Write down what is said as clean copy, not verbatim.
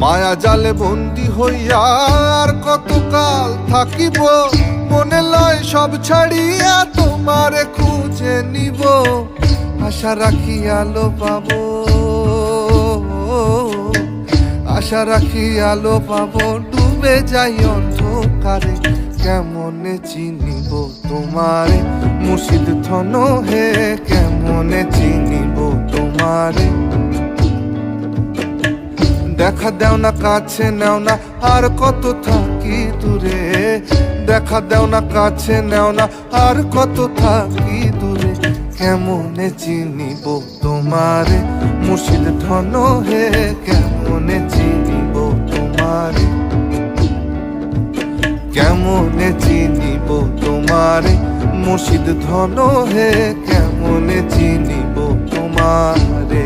মায়া জালে বন্দি হইয়া আর কতকাল থাকিব, মনে লয় সব ছাড়িয়া তোমারে খুঁজে নিব। আশা রাখি আলো পাবো, আশা রাখি আলো পাবো, ডুবে যাই অন্ধকারে কেমনে চিনিব তোমারে মুর্শিদ ধন হে, কেমনে চিনিব তোমারে। দেখা দেও না কাছে নেও না আর কত থাকি দূরে, দেখা দেও না কাছে নেও না আর কত থাকি দূরে, কেমনে চিনিব তোমারে মুর্শিদ ধন হে, কেমনে চিনিব তোমারে, কেমনে চিনিব তোমারে মুর্শিদ ধন হে, কেমনে চিনিব তোমারে।